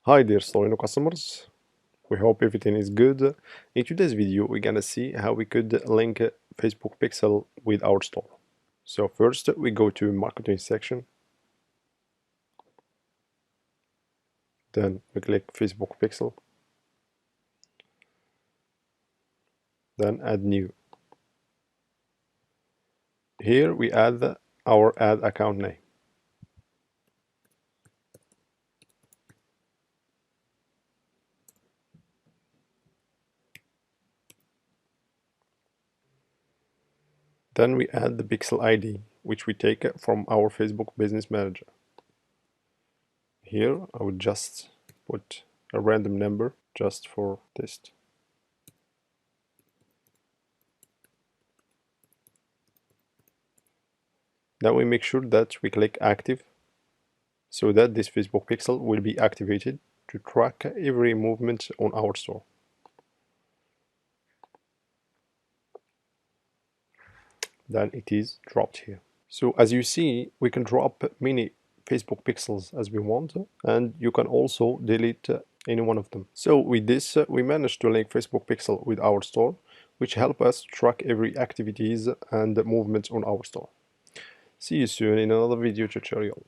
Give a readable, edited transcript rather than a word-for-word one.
Hi dear Storeino customers, we hope everything is good. In today's video we're gonna see how we could link Facebook Pixel with our store. So first we go to marketing section, then we click Facebook Pixel, then add new. Here we add our ad account name. Then we add the Pixel ID, which we take from our Facebook Business Manager. Here I would just put a random number just for test. Now we make sure that we click active so that this Facebook Pixel will be activated to track every movement on our store. Then it is dropped here. So as you see, we can drop many Facebook pixels as we want, and you can also delete any one of them. So with this, we managed to link Facebook Pixel with our store, which help us track every activities and movements on our store. See you soon in another video tutorial.